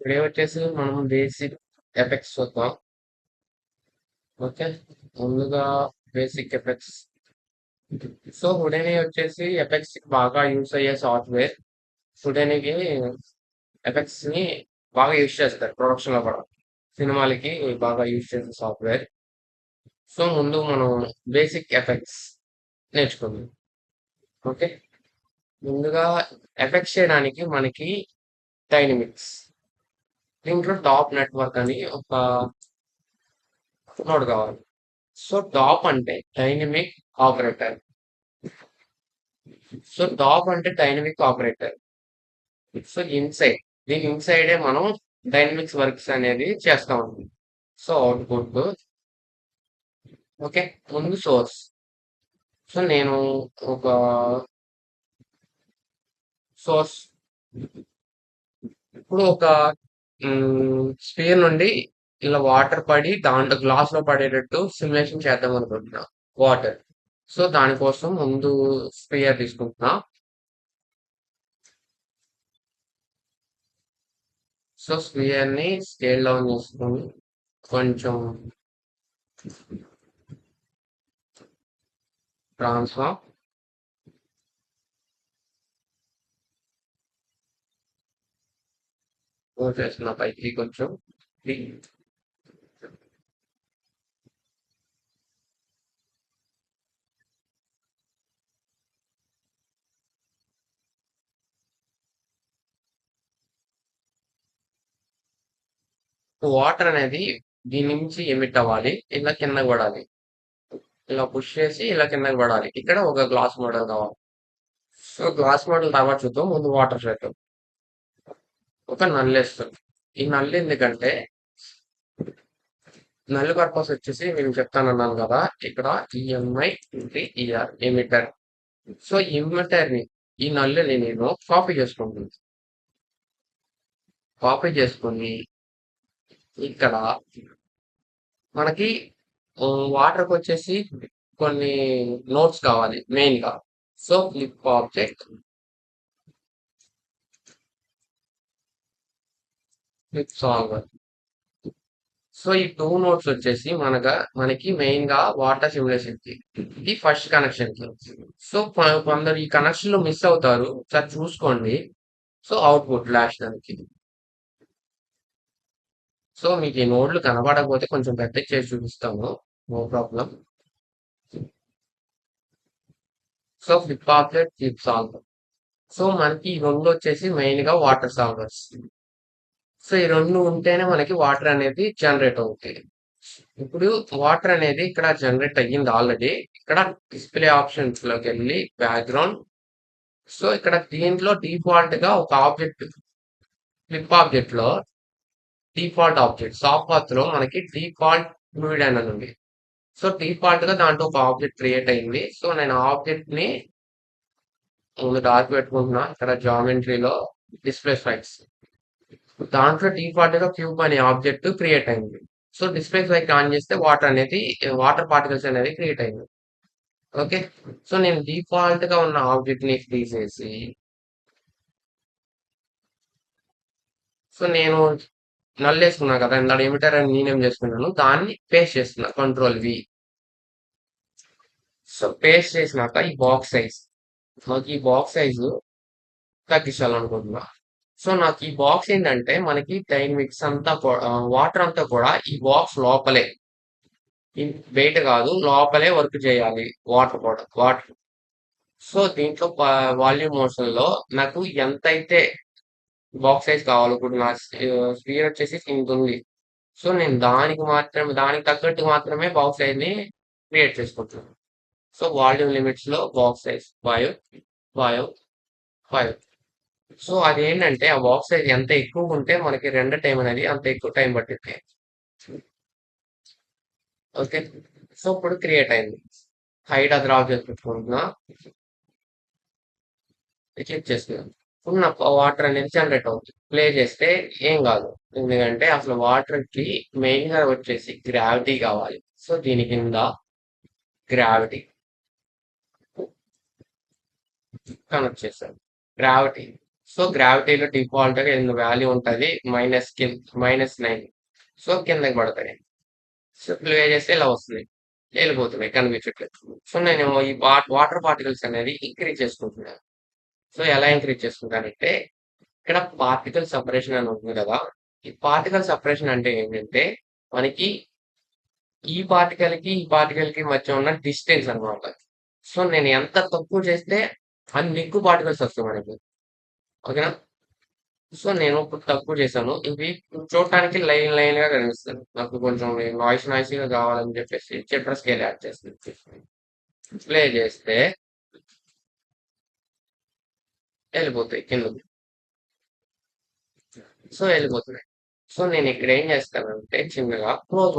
Today వచ్చేసి మనం basic effects చూద్దాం. ఓకే. ముందుగా బేసిక్ ఎఫెక్ట్స్. సో హుడైని వచ్చేసి ఎఫెక్ట్స్ బాగా యూస్ అయ్యే సాఫ్ట్వేర్. హుడైనికి ఎఫెక్ట్స్ ని బాగా యూస్ చేస్తారు ప్రొడక్షన్ లో కూడా. సినిమాలకి బాగా యూస్ చేసే సాఫ్ట్వేర్. సో ముందు మనం బేసిక్ ఎఫెక్ట్స్ నేర్చుకుందాం. ఓకే. ముందుగా ఎఫెక్ట్స్ చేయడానికి మనకి డైనమిక్స్. దీంట్లో టాప్ నెట్వర్క్ అని ఒక నోడ్ కావాలి. సో టాప్ అంటే డైనమిక్ ఆపరేటర్. సో టాప్ అంటే డైనమిక్ ఆపరేటర్. సో ఇన్సైడ్ దీని ఇన్సైడే మనం డైనమిక్స్ వర్క్స్ అనేది చేస్తా ఉంటాం. So output. ఓకే. ముందు సోర్స్. సో నేను ఒక సోర్స్ ఇప్పుడు ఒక స్పీర్ నుండి ఇలా వాటర్ పడి దాంట్లో గ్లాస్ లో పడేటట్టు సిమ్యులేషన్ చేద్దాం అనుకుంటున్నా. వాటర్. సో దానికోసం ముందు స్పియర్ తీసుకుంటున్నా. సో స్పియర్ ని స్కేల్ డౌన్ చేసుకొని కొంచెం ట్రాన్స్ఫార్మ్ చేస్తున్నా పైకి కొంచెం. వాటర్ అనేది దీని నుంచి ఎమిట్ అవ్వాలి, ఇలా కిందకి పడాలి. ఇలా పుష్ చేసి ఇలా కిందకి పడాలి. ఇక్కడ ఒక గ్లాస్ మోడల్ కావాలి. సో గ్లాస్ మోడల్ తర్వాత చూద్దాం. ముందు వాటర్ చేద్దాం. ఒక నల్లు వేస్తాం. ఈ నల్లు ఎందుకంటే నల్ పర్పస్ వచ్చేసి నేను చెప్తానన్నాను కదా, ఇక్కడ EMI ER emitter. So emitter ని ఈ నల్లుని నేను కాపీ చేసుకుంటుంది. కాపీ చేసుకొని ఇక్కడ మనకి వాటర్ కి వచ్చేసి కొన్ని నోట్స్ కావాలి మెయిన్ గా. So flip object, flip solver. So ఈ టూ నోట్స్ వచ్చేసి మనకి మెయిన్ గా వాటర్ సిమ్యులేషన్ కి ఇది ఫస్ట్ కనెక్షన్ కి. సో కొందరు ఈ కనెక్షన్ లో మిస్ అవుతారు, ఒకసారి చూసుకోండి. సో అవుట్పుట్ లాస్ట్ దానికి. సో మీకు ఈ నోడ్లు కనబడకపోతే కొంచెం పెద్ద చేసి చూపిస్తాము. No problem. So flip object, flip solver. So మనకి ఈ రెండు వచ్చేసి మెయిన్ గా వాటర్ సాల్వర్స్. సో ఈ రెండు ఉంటేనే మనకి వాటర్ అనేది జనరేట్ అవుతుంది. ఇప్పుడు వాటర్ అనేది ఇక్కడ జనరేట్ అయ్యింది ఆల్రెడీ. ఇక్కడ డిస్ప్లే ఆప్షన్స్ లోకి వెళ్ళి బ్యాక్గ్రౌండ్. సో ఇక్కడ దీంట్లో డిఫాల్ట్ గా ఒక ఆబ్జెక్ట్, ఫ్లిప్ ఆబ్జెక్ట్ లో డిఫాల్ట్ ఆబ్జెక్ట్ సాఫ్ట్ పాత్ లో మనకి డిఫాల్ట్ ఫ్లూయిడ్ అని ఉంది. సో డిఫాల్ట్ గా దాంట్లో ఒక ఆబ్జెక్ట్ క్రియేట్ అయింది. సో నేను ఆబ్జెక్ట్ ని ముందు డార్క్ పెట్టుకుంటున్నా. ఇక్కడ జామెట్రీలో డిస్ప్లే స్ట్రైక్స్ దాంట్లో డిఫాల్ట్ గా క్యూబ్ అనే ఆబ్జెక్ట్ క్రియేట్ అయింది. సో డిస్ప్లే స్ట్రైక్ ఆన్ చేస్తే వాటర్ అనేది వాటర్ పార్టికల్స్ అనేది క్రియేట్ అయింది. ఓకే. సో నేను డిఫాల్ట్ గా ఉన్న ఆబ్జెక్ట్ ని తీసేసి, సో నేను నల్లేసుకున్నా కదా ఇందాక ఎమిటర్ అని నేనేం చేసుకున్నాను, దాన్ని పేస్ట్ చేస్తున్నా కంట్రోల్ వి. సో పేస్ట్ చేసినాక ఈ బాక్స్ సైజ్, నాకు ఈ బాక్స్ సైజు తగ్గించాలనుకుంటున్నా. సో నాకు ఈ బాక్స్ ఏంటంటే మనకి డైనమిక్స్ అంతా వాటర్ అంతా కూడా ఈ బాక్స్ లోపలే, బయట కాదు లోపలే వర్క్ చేయాలి. వాటర్ కూడా వాటర్. సో దీంట్లో వాల్యూమ్ మోషన్ లో నాకు ఎంతైతే బాక్స్ సైజ్ కావాలి, ఇప్పుడు నా స్పీడ్ వచ్చేసి ఇంత ఉంది. సో నేను దానికి తగ్గట్టు మాత్రమే బాక్స్ సైజ్ ని క్రియేట్ చేసుకుంటున్నాను. సో వాల్యూమ్ లిమిట్స్ లో బాక్స్ సైజ్ 5, 5, 5. సో అదేంటంటే ఆ బాక్స్ సైజ్ ఎంత ఎక్కువ ఉంటే మనకి రెండర్ టైం అనేది అంత ఎక్కువ టైం పట్టింది. ఓకే. సో ఇప్పుడు క్రియేట్ అయింది. హైట్ అది డ్రాప్ చేసి పెట్టుకుంటున్నా. క్లిక్ చేస్తున్నాను. ఇప్పుడు నా వాటర్ అనేది జనరేట్ అవుతుంది. ప్లే చేస్తే ఏం కాదు. ఎందుకంటే అసలు వాటర్ కి మెయిన్ గా వచ్చేసి గ్రావిటీ కావాలి. సో దీని కింద గ్రావిటీ కనెక్ట్ చేశాను. గ్రావిటీ. సో గ్రావిటీలో డిఫాల్ట్ గా వాల్యూ ఉంటది -9. సో కిందకి పడతాయి. సో ప్లే చేస్తే ఇలా వస్తుంది. వెళ్ళిపోతున్నాయి కనిపించట్లేదు. సో నేను ఈ వాటర్ పార్టికల్స్ అనేది ఇంక్రీజ్ చేసుకుంటున్నాను. సో ఎలా ఇంక్రీజ్ చేసుకుంటానంటే ఇక్కడ పార్టికల్ సెపరేషన్ అని ఉంటుంది కదా! ఈ పార్టికల్ సెపరేషన్ అంటే ఏంటంటే మనకి ఈ పార్టికల్ కి మధ్య ఉన్న డిస్టెన్స్ అన్నమాట. సో నేను ఎంత తక్కువ చేస్తే అన్ని ఎక్కువ పార్టికల్స్ వస్తాయి మనకి. ఓకేనా? సో నేను ఇప్పుడు తక్కువ చేశాను. ఇవి చూడటానికి లైన్ గా కనిపిస్తుంది. నాకు కొంచెం నాయిసీగా కావాలని చెప్పేసి చిట్ర స్కేల్ యాడ్ చేస్తుంది. ప్లే చేస్తే వెళ్ళిపోతాయి కిందకి. సో వెళ్ళిపోతున్నాయి. సో నేను ఇక్కడ ఏం చేస్తానంటే చిన్నగా క్లోజ్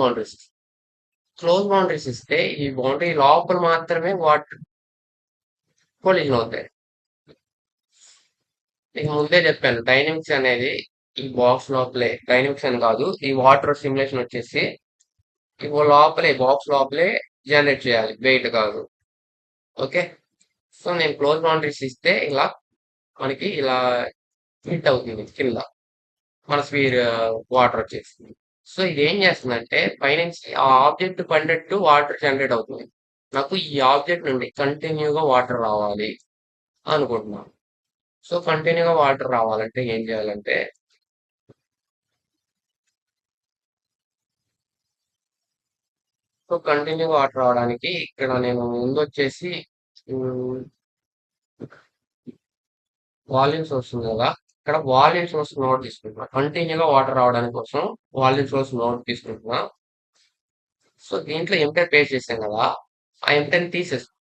బౌండరీస్ ఇస్తే ఈ బౌండరీ లోపల మాత్రమే వాటర్ కొలిజన్ అవుతాయి. నీకు ముందే చెప్పాను డైనమిక్స్ అనేది ఈ బాక్స్ లోపలే, డైనమిక్స్ అని కాదు, ఈ వాటర్ సిమ్యులేషన్ వచ్చేసి బాక్స్ లోపలే జనరేట్ చేయాలి, బయట కాదు. ఓకే. సో నేను క్లోజ్ బౌండరీస్ ఇస్తే ఇలా మనకి ఇలా హిట్ అవుతుంది కింద మన స్పీడ్ వాటర్ వచ్చేసి. సో ఇది ఏం చేస్తుందంటే పైనుంచి ఆ ఆబ్జెక్ట్ పడినట్టు వాటర్ జనరేట్ అవుతుంది. నాకు ఈ ఆబ్జెక్ట్ నుండి కంటిన్యూగా వాటర్ రావాలి అనుకుంటున్నాను. సో కంటిన్యూగా వాటర్ రావాలంటే ఏం చేయాలంటే సో కంటిన్యూగా వాటర్ రావడానికి ఇక్కడ నేను ముందు వచ్చేసి వాల్యూమ్ సోర్స్ ఉంది కదా, ఇక్కడ వాల్యూమ్ సోర్స్ నోట్ తీసుకుంటున్నా. కంటిన్యూగా వాటర్ రావడానికి కోసం వాల్యూమ్ సోర్స్ నోట్ తీసుకుంటున్నా. సో దీంట్లో ఎంటర్ పేస్ట్ చేసాం కదా, ఆ ఎంటర్ తీసేస్తాం.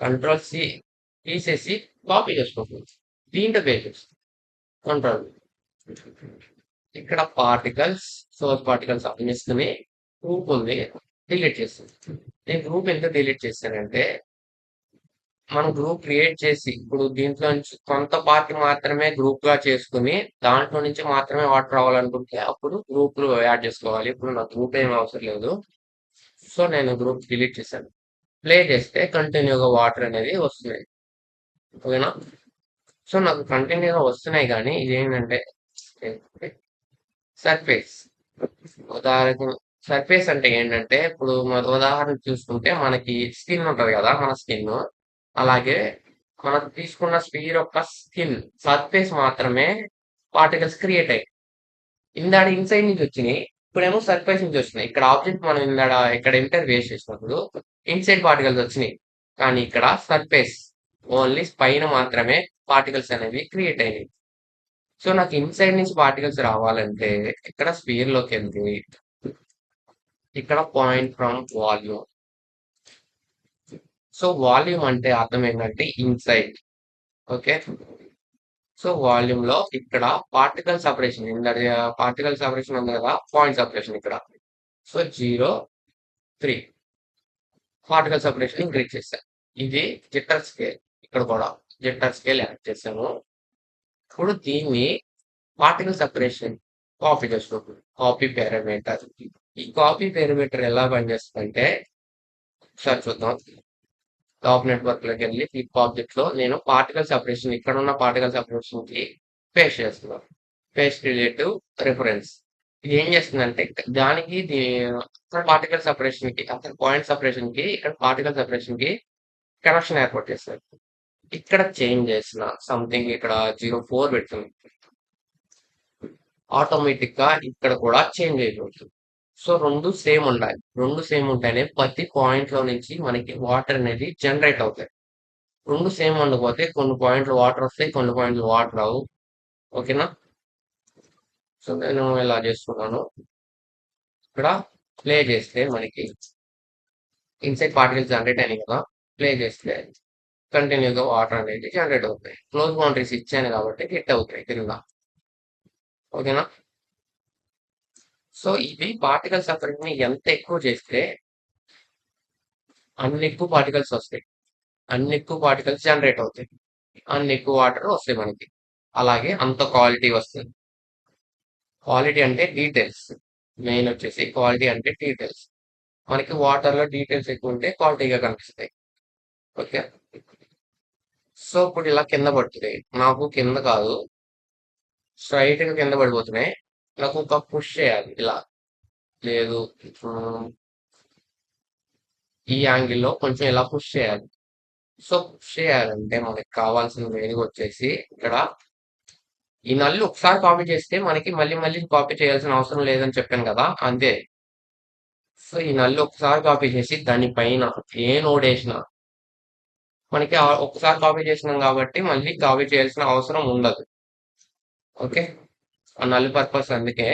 కంట్రోల్-C తీసేసి కాపీ చేసుకుంటుంది. దీంట్లో పేస్ట్ చేస్తాం. కంట్రోల్ ఇక్కడ సోర్స్ పార్టికల్స్ తీసుకుని గ్రూప్ ఉంది డిలీట్ చేస్తాం. నేను గ్రూప్ ఎంత డిలీట్ చేశానంటే మనం గ్రూప్ క్రియేట్ చేసి ఇప్పుడు దీంట్లో నుంచి కొంత పార్ట్ మాత్రమే గ్రూప్ గా చేసుకుని దాంట్లో నుంచి మాత్రమే వాటర్ రావాలనుకుంటే అప్పుడు గ్రూప్ యాడ్ చేసుకోవాలి. ఇప్పుడు నాకు గ్రూప్ ఏం అవసరం లేదు. సో నేను గ్రూప్ డిలీట్ చేశాను. ప్లే చేస్తే కంటిన్యూగా వాటర్ అనేది వస్తున్నాయి. ఓకేనా? సో నాకు కంటిన్యూగా వస్తున్నాయి కానీ ఇదేంటంటే సర్ఫేస్ ఉదాహరణకు సర్ఫేస్ అంటే ఏంటంటే ఇప్పుడు ఉదాహరణ చూసుకుంటే మనకి స్కిన్ ఉంటది కదా, మన స్కిన్ అలాగే మనం తీసుకున్న స్పీర్ యొక్క స్కిన్ సర్ఫేస్ మాత్రమే పార్టికల్స్ క్రియేట్ అయ్యాయి. ఇందాడ ఇన్సైడ్ నుంచి వచ్చినాయి, ఇప్పుడేమో సర్ఫేస్ నుంచి వచ్చినాయి. ఇక్కడ ఆబ్జెక్ట్ మనం ఇక్కడ ఎంటర్ వేస్ట్ చేసినప్పుడు ఇన్సైడ్ పార్టికల్స్ వచ్చినాయి, కానీ ఇక్కడ సర్ఫేస్ ఓన్లీ పైన మాత్రమే పార్టికల్స్ అనేవి క్రియేట్ అయినాయి. సో నాకు ఇన్సైడ్ నుంచి పార్టికల్స్ రావాలంటే ఇక్కడ స్పీర్ లోకి వెళ్తే ఇక్కడ point from volume. So volume అంటే అర్థం ఏంటంటే ఇన్సైడ్. ఓకే. సో వాల్యూమ్ లో ఇక్కడ పార్టికల్ సపరేషన్ పార్టికల్ సపరేషన్ ఉంది కదా, పాయింట్ సపరేషన్ ఇక్కడ. సో 0, 3 పార్టికల్ సపరేషన్ ఇంక్రీజ్ చేశాను. ఇది జిట్టర్ స్కేల్, ఇక్కడ కూడా జిట్టర్ స్కేల్ యాడ్ చేశాను. ఇప్పుడు దీన్ని పార్టికల్ సెపరేషన్ కాపీ చేసుకుంటుంది, కాపీ పారామీటర్. ఈ కాపీ పారామీటర్ ఎలా పనిచేస్తుందంటే ఒకసారి చూద్దాం. టాప్ నెట్వర్క్ లోకి వెళ్ళి ఫ్లిప్ ఆబ్జెక్ట్ లో నేను పార్టికల్ సెపరేషన్ ఇక్కడ ఉన్న పార్టికల్ సెపరేషన్ కి పేస్ట్ చేస్తున్నాను. Paste relative reference. ఇది ఏం చేస్తుందంటే దానికి అక్కడ పార్టికల్ సెపరేషన్ కి, అక్కడ పాయింట్ సెపరేషన్ కి, ఇక్కడ పార్టికల్ సెపరేషన్ కి కనెక్షన్ ఏర్పాటు చేస్తారు. ఇక్కడ చేంజ్ చేసిన సంథింగ్ ఇక్కడ 0.4 పెడుతుంది, ఆటోమేటిక్ గా ఇక్కడ కూడా చేంజ్ అయిపోతుంది. సో రెండు సేమ్ ఉండాలి. రెండు సేమ్ ఉంటేనే ప్రతి పాయింట్ లో నుంచి మనకి వాటర్ అనేది జనరేట్ అవుతాయి. రెండు సేమ్ ఉండకపోతే కొన్ని పాయింట్లు వాటర్ వస్తాయి, కొన్ని పాయింట్లు వాటర్ రావు. ఓకేనా? సో నేను ఇలా చేస్తున్నాను. ఇక్కడ ప్లే చేస్తే మనకి ఇన్సైడ్ పార్టికల్స్ జనరేట్ అయినాయి కదా, ప్లే చేస్తే కంటిన్యూగా వాటర్ అనేది జనరేట్ అవుతాయి. క్లోజ్ బౌండరీస్ ఇచ్చాను కాబట్టి హిట్ అవుతాయి కింద. ఓకేనా? సో ఇది పార్టికల్ సెపరేషన్ ని ఎంత ఎక్కువ చేస్తే అన్ని ఎక్కువ పార్టికల్స్ వస్తాయి, అన్ని ఎక్కువ పార్టికల్స్ జనరేట్ అవుతాయి, అన్ని ఎక్కువ వాటర్ వస్తాయి మనకి. అలాగే అంత క్వాలిటీ వస్తుంది. క్వాలిటీ అంటే డీటెయిల్స్. మెయిన్ వచ్చేసి క్వాలిటీ అంటే డీటెయిల్స్. మనకి వాటర్ లో డీటెయిల్స్ ఎక్కువ ఉంటే క్వాలిటీగా కనిపిస్తాయి. ఓకే. సో ఇప్పుడు ఇలా కింద పడుతున్నాయి. నాకు కింద కాదు, స్ట్రైట్ గా కింద పడిపోతున్నాయి. నాకు ఒక పుష్ చేయాలి ఇలా. లేదు, ఉమ్, ఈ యాంగిల్లో కొంచెం ఇలా పుష్ చేయాలి. సో పుష్ చేయాలంటే మనకి కావాల్సిన మెయిన్ వచ్చేసి ఇక్కడ ఈ నల్లు ఒకసారి కాపీ చేస్తే మనకి మళ్ళీ మళ్ళీ కాపీ చేయాల్సిన అవసరం లేదని చెప్పాను కదా, అంతే. సో ఈ నల్లు ఒకసారి కాపీ చేసి దానిపైన ఏ నోడ్ వేసినా మనకి ఒకసారి కాపీ చేసినాం కాబట్టి మళ్ళీ కాపీ చేయాల్సిన అవసరం ఉండదు. ఓకే, ఆ నల్ పర్పస్ అందుకే.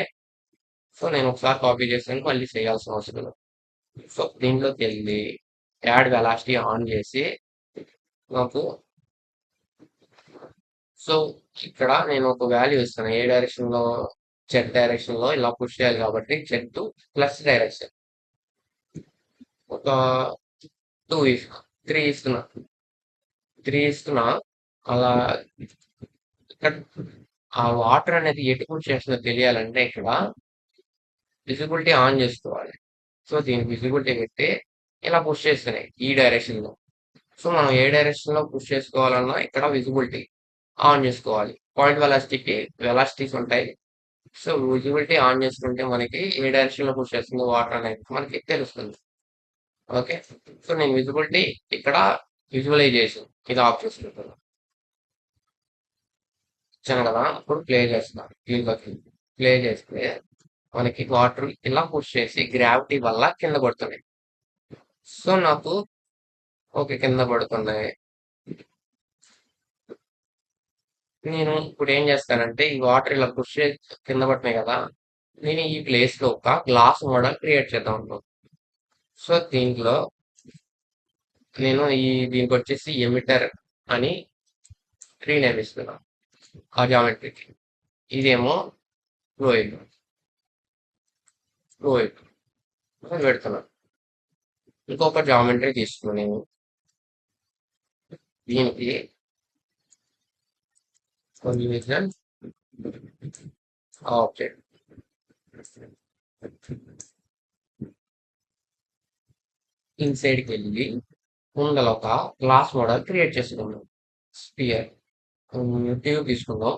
సో నేను ఒకసారి కాపీ చేసాను, మళ్ళీ చేయాల్సిన అవసరం లేదు. సో దీంట్లోకి వెళ్ళి యాడ్ వెలాసిటీ ఆన్ చేసి నాకు, సో ఇక్కడ నేను ఒక వాల్యూ ఇస్తాను. ఏ డైరెక్షన్ లో, జెడ్ డైరెక్షన్ లో ఇలా పుష్ చేయాలి కాబట్టి జెడ్ ప్లస్ డైరెక్షన్ ఒక 3 ఇస్తున్నా, 3 ఇస్తున్నా. అలా ఇక్కడ ఆ వాటర్ అనేది ఎటు పుష్ చేస్తుందో తెలియాలంటే ఇక్కడ విజిబిలిటీ ఆన్ చేసుకోవాలి. సో దీనికి విజిబిలిటీ పెట్టి ఇలా పుష్ చేస్తున్నాయి ఈ డైరెక్షన్ లో. సో మనం ఏ డైరెక్షన్ లో పుష్ చేసుకోవాలన్నా ఇక్కడ విజిబిలిటీ ఆన్ చేసుకోవాలి. పాయింట్ వెలాసిటీకి వెలాసిటీస్ ఉంటాయి. సో విజిబిలిటీ ఆన్ చేసుకుంటే మనకి ఏ డైరెక్షన్ లో పుష్ చేస్తుంది వాటర్ అనేది మనకి తెలుస్తుంది. ఓకే, సో నేను విజిబిలిటీ ఇక్కడ విజువలైజేషన్ ఇది ఆఫ్ చేసుకుంటాను. ఇచ్చాను కదా, ఇప్పుడు ప్లే చేస్తాను. దీంట్లోకి ప్లే చేస్తే మనకి వాటర్ ఇలా పుష్ చేసి గ్రావిటీ వల్ల కింద పడుతున్నాయి. సో నాకు ఓకే కింద పడుతున్నాయి. నేను ఇప్పుడు ఏం చేస్తానంటే ఈ వాటర్ ఇలా పుష్ చేసి కింద పడుతున్నాయి కదా, నేను ఈ ప్లేస్ లో ఒక గ్లాస్ మోడల్ క్రియేట్ చేద్దాం అనుకుంటున్నాను. సో దీంట్లో నేను దీనికి వచ్చేసి ఎమిటర్ అని ట్రీ నేమ్ ఇస్తున్నాను ఆ జామెట్రీకి. ఇదేమో ఫ్లోయిడ్ ఫ్లోయిడ్ పెడుతున్నాను. ఇంకొక జామెట్రీ తీసుకున్నాను నేను. దీనికి కొల్యూజన్ ఆబ్జెక్ట్, ఇన్సైడ్కి వెళ్ళి ముందల ఒక గ్లాస్ మోడల్ క్రియేట్ చేసుకున్నాం. స్పియర్ ట్యూబ్ తీసుకుందాం.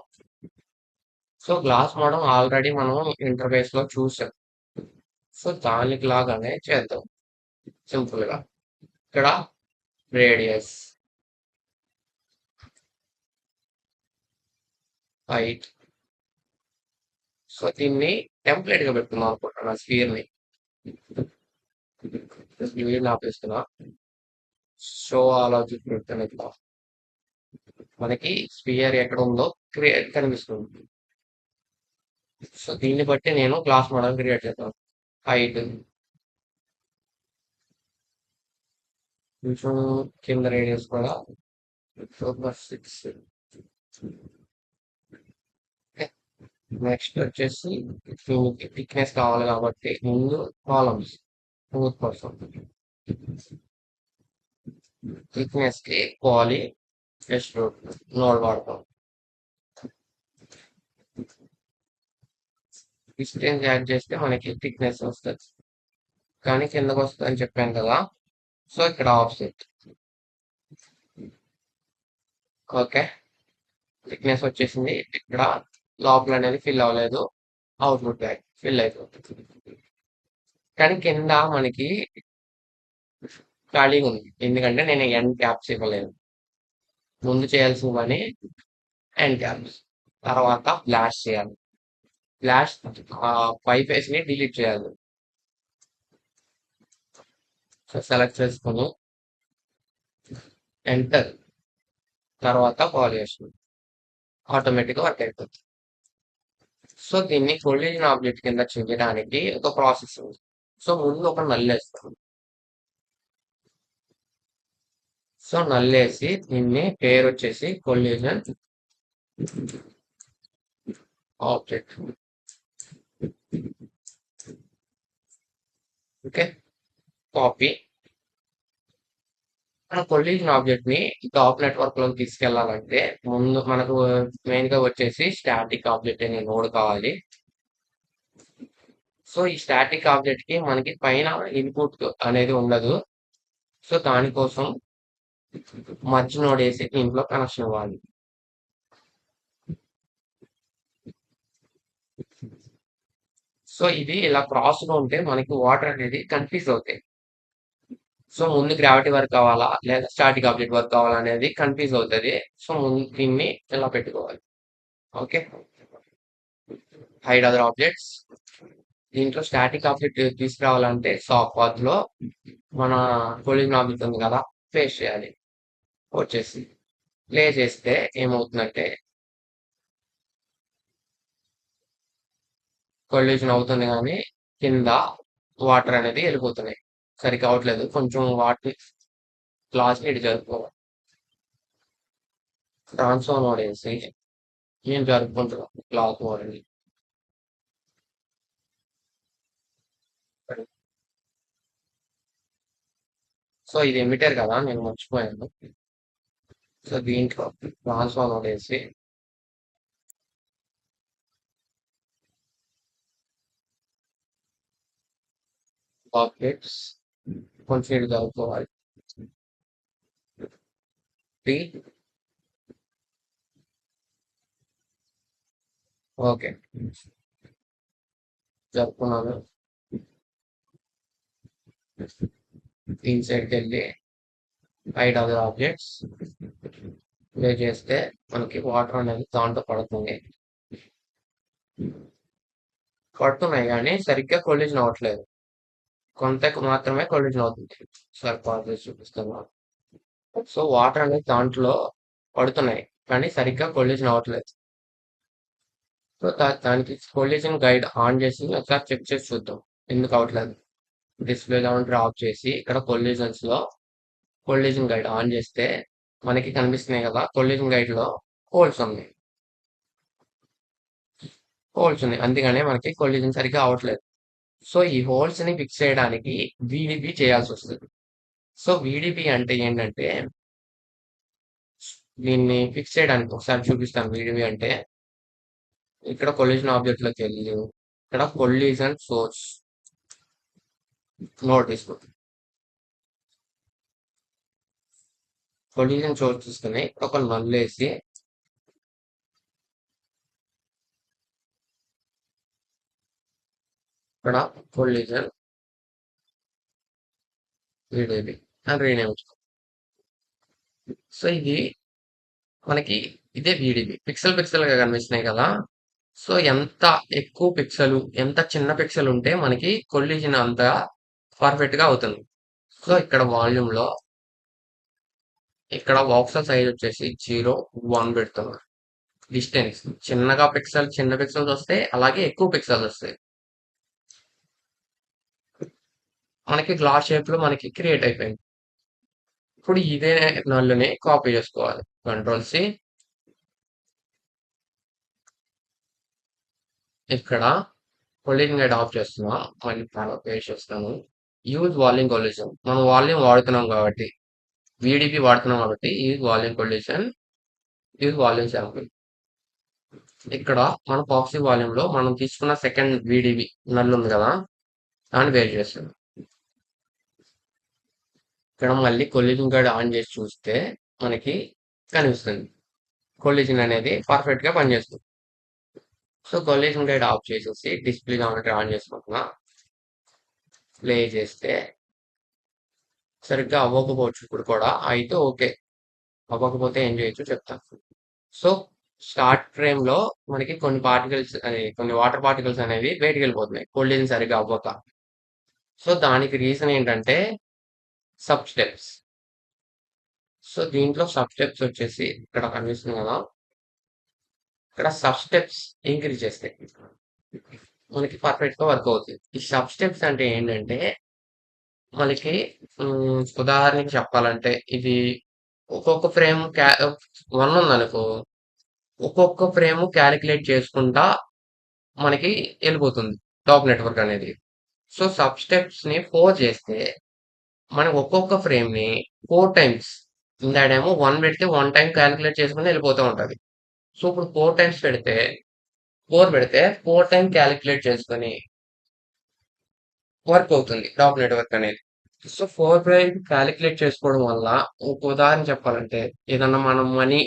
సో గ్లాస్ మోడల్ ఆల్రెడీ మనం ఇంటర్ఫేస్ లో చూసాం. సో దానికి లాగానే చేద్దాం సింపుల్ గా. ఇక్కడ రేడియస్, హైట్. సో దీన్ని టెంప్లెట్ గా పెట్టుకుందాం అనుకుంటున్నా స్పియర్ ని. వీడిని ఆపేస్తున్నా. షో ఆలోచించి పెడుతున్నా. ఇట్లా మనకి స్పియర్ ఎక్కడ ఉందో కనిపిస్తుంది. సో దీన్ని బట్టి నేను క్లాస్ మోడల్ క్రియేట్ చేద్దాం. హైట్ కొంచెం కింద రేడియస్ కూడా 6. నెక్స్ట్ వచ్చేసి దీనికి థిక్నెస్ కావాలి కాబట్టి ముందు కాలమ్స్ స్మూత్ కోసం థిక్నెస్ కి పాలీ జస్ట్ నోడ్ వాడతాం. డిస్టెన్స్ యాడ్ చేస్తే మనకి థిక్నెస్ వస్తుంది, కానీ కిందకు వస్తుంది అని చెప్పాను కదా. సో ఇక్కడ ఆఫ్సెట్. ఓకే, థిక్నెస్ వచ్చేసింది. ఇక్కడ లోపల అనేది ఫిల్ అవ్వలేదు, అవుట్పుట్ బ్యాక్ ఫిల్ అయిపోతుంది. కానీ కింద మనకి ఖాళీగా ఉంది, ఎందుకంటే నేను ఎండ్ క్యాప్స్ ఇవ్వలేదు. ముందు చేయాల్సిన పని ఎండ్ క్యాప్స్, తర్వాత ఫ్లాష్ చేయాలి. ఫ్లాష్ పై ఫేస్ ని డిలీట్ చేయాలి. సెలెక్ట్ చేసుకుని ఎంటర్, తర్వాత పాలియేషన్ ఆటోమేటిక్గా వర్క్ అయిపోతుంది. సో దీన్ని కొలిజన్ ఆబ్జెక్ట్ కింద చేయడానికి ఒక ప్రాసెస్ ఉంది. సో ముందు ఒక నల్లేస్తాం. సో నల్లేసి దీన్ని పేరు వచ్చేసి కొలిజన్ ఆబ్జెక్ట్. Okay, copy. మన కొలిజన్ ఆబ్జెక్ట్ ని టాప్ నెట్వర్క్ లోకి తీసుకెళ్లాలంటే ముందు మనకు మెయిన్ గా వచ్చేసి స్టాటిక్ ఆబ్జెక్ట్ అనే నోడ్ కావాలి. సో ఈ స్టాటిక్ ఆబ్జెక్ట్ కి మనకి పైన ఇన్పుట్ అనేది ఉండదు. సో దానికోసం మర్జ్ నోడ్ వేసి దీంట్లో కనెక్షన్ ఇవ్వాలి. సో ఇది ఇలా క్రాస్ గా ఉంటే మనకి వాటర్ అనేది కన్ఫ్యూజ్ అవుతాయి. సో ముందు గ్రావిటీ వర్క్ కావాలా లేదా స్టాటిక్ ఆబ్జెక్ట్ వర్క్ కావాలా అనేది కన్ఫ్యూజ్ అవుతుంది. సో ముందు దీన్ని ఇలా పెట్టుకోవాలి. Okay, hide other objects. దీంట్లో స్టాటిక్ ఆబ్జెక్ట్ తీసుకురావాలంటే సాఫ్ట్ పాత్ లో మన కొలిజన్ ఆబ్జెక్ట్ ఉంది కదా, ప్లేస్ చేయాలి. వచ్చేసి ప్లే చేస్తే ఏమవుతుందంటే కొల్యూషన్ అవుతుంది కానీ కింద వాటర్ అనేది వెళ్ళిపోతున్నాయి. సరిగ్గా అవట్లేదు, కొంచెం వాటర్ గ్లాస్ ఇటు జరుపుకోవాలి. ట్రాన్స్ఫార్మ్ మోడ్ వేసి నేను జరుపుకుంటున్నాను గ్లాస్ మోడ్ అని. సో ఇది ఎమిటర్ కదా, నేను మర్చిపోయాను. సో దీంట్లో ట్రాన్స్ఫార్మ్ మోడ్ వేసి ఆబ్జెక్ట్స్ కొంచెం ఇటు జరుపుకోవాలి. ఓకే, జరుపుకున్నాను. దీని సైడ్కి వెళ్ళి హైడ్ అదర్ ఆబ్జెక్ట్స్ ప్లే చేస్తే మనకి వాటర్ అనేది దాంట్లో పడుతున్నాయి కానీ సరిగ్గా కొల్యూషన్ అవ్వట్లేదు. కొంతకు మాత్రమే కొల్యూషన్ అవుతుంది. సార్ పాజ్ చేసి చూపిస్తాను. సో వాటర్ అనేది దాంట్లో పడుతున్నాయి కానీ సరిగ్గా కొల్యూషన్ అవ్వట్లేదు. సో దానికి కొల్యూషన్ గైడ్ ఆన్ చేసి ఒకసారి చెక్ చేసి చూద్దాం ఎందుకు అవ్వట్లేదు. డిస్ప్లే కౌంటర్ ఆఫ్ చేసి ఇక్కడ కొల్యూషన్స్ లో కొల్యూషన్ గైడ్ ఆన్ చేస్తే మనకి కనిపిస్తున్నాయి కదా, కొల్యూషన్ గైడ్ లో హోల్స్ ఉన్నాయి. అందుకనే మనకి కొల్యూషన్ సరిగ్గా అవ్వట్లేదు. సో ఈ హోల్స్ ని ఫిక్స్ చేయడానికి VDP చేయాల్సి వస్తుంది. సో VDP అంటే ఏంటంటే దీన్ని ఫిక్స్ చేయడానికి ఒకసారి చూపిస్తాను. VDP అంటే ఇక్కడ కొల్యూషన్ ఆబ్జెక్ట్ లోకి వెళ్ళి ఇక్కడ కొల్యూషన్ సోర్స్ నోట్ తీసుకుంటాం. కొల్యూషన్ సోర్స్ తీసుకుని ఒక నల్ వేసి ఇక్కడ కొల్యూషన్ VDP అని రీనేమ్. సో ఇది మనకి ఇదే VDP పిక్సెల్ గా కనిపిస్తున్నాయి కదా. సో ఎంత ఎక్కువ పిక్సెల్ ఎంత చిన్న పిక్సెల్ ఉంటే మనకి కొల్యూషన్ అంత పర్ఫెక్ట్ గా అవుతుంది. సో ఇక్కడ వాల్యూమ్ లో ఇక్కడ వాక్సల్ సైజ్ వచ్చేసి 0, 1 పెడుతున్నారు. డిస్టెన్స్ చిన్న పిక్సెల్స్ వస్తాయి, అలాగే ఎక్కువ పిక్సెల్స్ వస్తాయి. మనకి గ్లాస్ షేప్ లో మనకి క్రియేట్ అయిపోయింది. ఇప్పుడు ఇదే నల్లుని కాపీ చేసుకోవాలి. Ctrl+C, ఇక్కడ కొల్యూషన్ గైడ్ ఆఫ్ చేస్తున్నా, మళ్ళీ పేస్ట్ చేస్తాను. యూజ్ వాల్యూమ్ కొల్యూషన్, మనం వాల్యూమ్ వాడుతున్నాం కాబట్టి VDP వాడుతున్నాం కాబట్టి use volume collusion, use volume sample. ఇక్కడ మన పాక్సీ వాల్యూమ్ లో మనం తీసుకున్న సెకండ్ VDP నల్ ఉంది కదా, దాన్ని వేరు చేస్తాం. ఇక్కడ మళ్ళీ కొల్యూషన్ గైడ్ ఆన్ చేసి చూస్తే మనకి కనిపిస్తుంది కొల్యూషన్ అనేది పర్ఫెక్ట్ గా పనిచేస్తుంది. సో కొల్యూషన్ గైడ్ ఆఫ్ చేసేసి డిస్ప్లే కామెంటరీ ఆన్ చేసుకుంటున్నా. ప్లే చేస్తే సరిగ్గా అవ్వకపోవచ్చు ఇప్పుడు కూడా, అయితే ఓకే, అవ్వకపోతే ఏం చేయొచ్చు చెప్తాను. సో స్టార్ట్ ఫ్రేమ్ లో మనకి కొన్ని వాటర్ పార్టికల్స్ అనేవి బయటికి వెళ్ళిపోతున్నాయి కొల్యూషన్ సరిగ్గా అవ్వక. సో దానికి రీజన్ ఏంటంటే సబ్ స్టెప్స్. సో దీంట్లో సబ్ స్టెప్స్ వచ్చేసి ఇక్కడ కనిపిస్తుంది కదా, ఇక్కడ సబ్ స్టెప్స్ ఇంక్రీజ్ చేస్తాయి మనకి పర్ఫెక్ట్ గా వర్క్ అవుతుంది. ఈ సబ్ స్టెప్స్ అంటే ఏంటంటే మనకి ఉదాహరణకి చెప్పాలంటే ఇది ఒక్కొక్క ఫ్రేమ్ 1 ఉందనుకో, ఒక్కొక్క ఫ్రేమ్ క్యాలిక్యులేట్ చేసుకుంటా మనకి వెళ్ళిపోతుంది టాప్ నెట్వర్క్ అనేది. సో సబ్ స్టెప్స్ ని 4 చేస్తే మనం ఒక్కొక్క ఫ్రేమ్ ని 4 టైమ్స్, ఇందాడేమో 1 పెడితే 1 టైం క్యాలిక్యులేట్ చేసుకుని వెళ్ళిపోతూ ఉంటది. సో ఇప్పుడు 4 టైమ్స్ పెడితే 4 టైం క్యాలిక్యులేట్ చేసుకొని వర్క్ అవుతుంది టాప్ నెట్వర్క్ అనేది. సో 4 ప్రైమ్ కాలిక్యులేట్ చేసుకోవడం వల్ల ఒక ఉదాహరణ చెప్పాలంటే ఏదన్నా మనం మనీ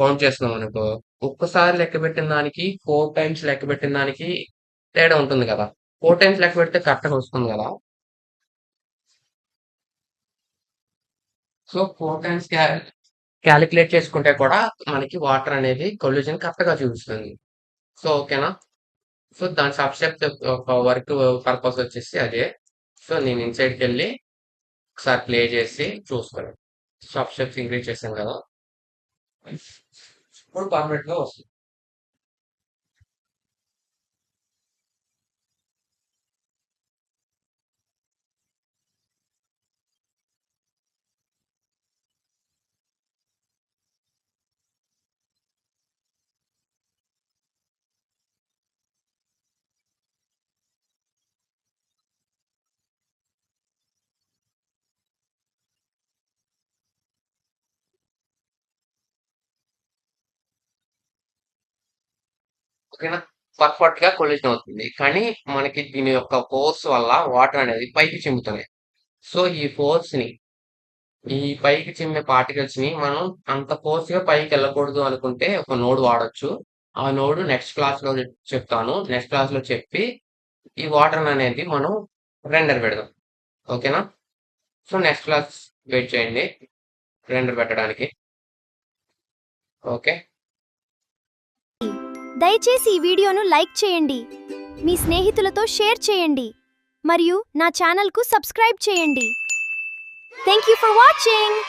కౌంట్ చేస్తున్నాం అనుకో, ఒక్కసారి లెక్కపెట్టిన దానికి 4 టైమ్స్ లెక్కపెట్టిన దానికి తేడా ఉంటుంది కదా! 4 టైమ్స్ లెక్కపెడితే కరెక్ట్‌గా వస్తుంది కదా! సో 4 టైమ్స్ కాలిక్యులేట్ చేసుకుంటే కూడా మనకి వాటర్ అనేది కొల్యూషన్ కరెక్ట్‌గా చూపిస్తుంది. సో ఓకేనా? సో దాని సబ్‌స్టెప్ ఒక వర్క్ పర్పస్ వచ్చేసి అదే. సో నేను ఇన్‌సైడ్‌కెళ్ళి ఒకసారి ప్లే చేసి చూస్తాను. సబ్‌స్టెప్స్ ఇంక్రీజ్ చేశాను కదా! ఇప్పుడు పర్ఫెక్ట్‌గా వస్తుంది. ఓకేనా? పర్ఫెక్ట్‌గా కొలిషన్ అవుతుంది. కానీ మనకి దీని యొక్క ఫోర్స్ వల్ల వాటర్ అనేది పైకి చిమ్ముతున్నాయి. సో ఈ ఫోర్స్‌ని ఈ పైకి చిమ్మే పార్టికల్స్‌ని మనం అంత ఫోర్స్‌గా పైకెళ్ళకూడదు అనుకుంటే ఒక నోడ్ వాడొచ్చు. ఆ నోడ్ నెక్స్ట్ క్లాస్‌లో చెప్తాను. నెక్స్ట్ క్లాస్‌లో చెప్పి ఈ వాటర్ అనేది మనం రెండర్ పెడదాం. ఓకేనా? సో నెక్స్ట్ క్లాస్ వెయిట్ చేయండి. రెండర్ పెట్టడానికి. ఓకే. దయచేసి ఈ వీడియోను లైక్ చేయండి, మీ స్నేహితులతో షేర్ చేయండి మరియు నా ఛానల్కు సబ్స్క్రైబ్ చేయండి. Thank you for watching.